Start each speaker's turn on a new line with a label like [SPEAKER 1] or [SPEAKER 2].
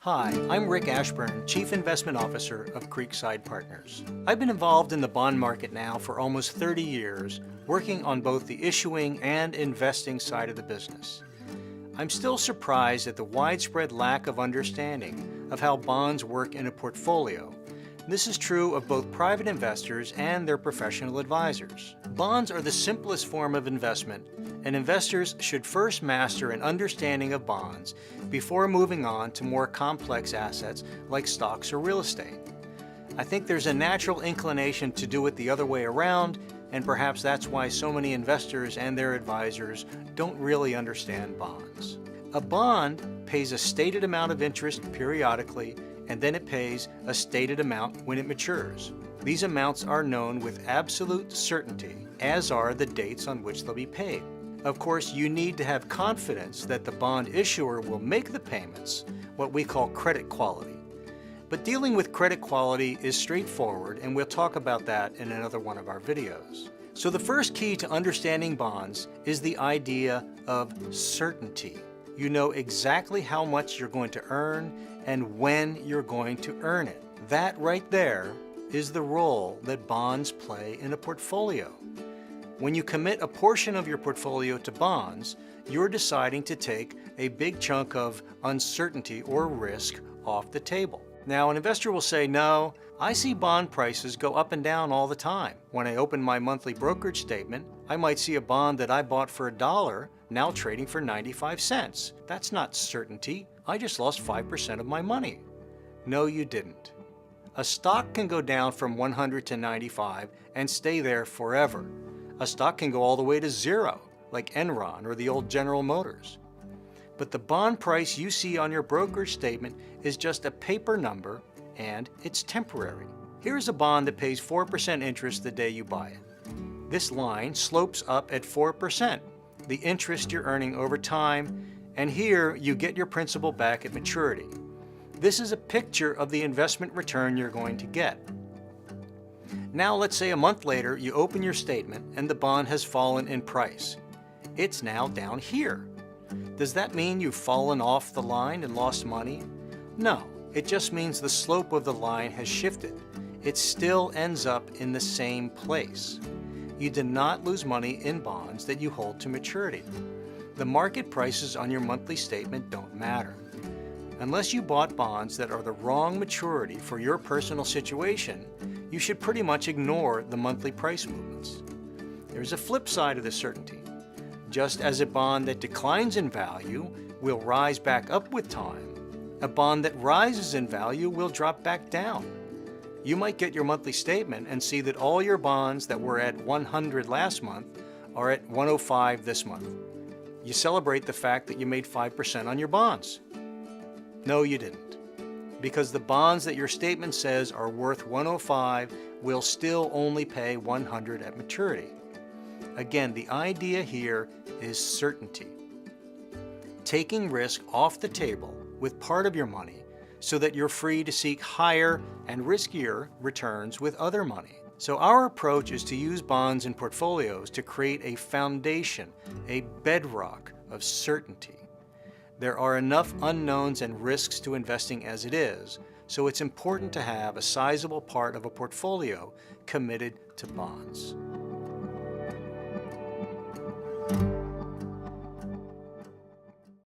[SPEAKER 1] Hi, I'm Rick Ashburn, Chief Investment Officer of Creekside Partners. I've been involved in the bond market now for almost 30 years, working on both the issuing and investing side of the business. I'm still surprised at the widespread lack of understanding of how bonds work in a portfolio. This is true of both private investors and their professional advisors. Bonds are the simplest form of investment, and investors should first master an understanding of bonds before moving on to more complex assets like stocks or real estate. I think there's a natural inclination to do it the other way around, and perhaps that's why so many investors and their advisors don't really understand bonds. A bond pays a stated amount of interest periodically, and then it pays a stated amount when it matures. These amounts are known with absolute certainty, as are the dates on which they'll be paid. Of course, you need to have confidence that the bond issuer will make the payments, what we call credit quality. But dealing with credit quality is straightforward, and we'll talk about that in another one of our videos. So the first key to understanding bonds is the idea of certainty. You know exactly how much you're going to earn and when you're going to earn it. That right there is the role that bonds play in a portfolio. When you commit a portion of your portfolio to bonds, you're deciding to take a big chunk of uncertainty or risk off the table. Now, an investor will say, no, I see bond prices go up and down all the time. When I open my monthly brokerage statement, I might see a bond that I bought for $1 now trading for 95 cents. That's not certainty. I just lost 5% of my money. No, you didn't. A stock can go down from 100 to 95 and stay there forever. A stock can go all the way to 0, like Enron or the old General Motors. But the bond price you see on your brokerage statement is just a paper number, and it's temporary. Here's a bond that pays 4% interest the day you buy it. This line slopes up at 4%, the interest you're earning over time, and here you get your principal back at maturity. This is a picture of the investment return you're going to get. Now let's say a month later you open your statement and the bond has fallen in price. It's now down here. Does that mean you've fallen off the line and lost money? No, it just means the slope of the line has shifted. It still ends up in the same place. You did not lose money in bonds that you hold to maturity. The market prices on your monthly statement don't matter. Unless you bought bonds that are the wrong maturity for your personal situation, you should pretty much ignore the monthly price movements. There's a flip side of this certainty. Just as a bond that declines in value will rise back up with time, a bond that rises in value will drop back down. You might get your monthly statement and see that all your bonds that were at 100 last month are at 105 this month. You celebrate the fact that you made 5% on your bonds. No, you didn't. Because the bonds that your statement says are worth 105 will still only pay 100 at maturity. Again, the idea here is certainty. Taking risk off the table with part of your money so that you're free to seek higher and riskier returns with other money. So our approach is to use bonds and portfolios to create a foundation, a bedrock of certainty. There are enough unknowns and risks to investing as it is, so it's important to have a sizable part of a portfolio committed to bonds.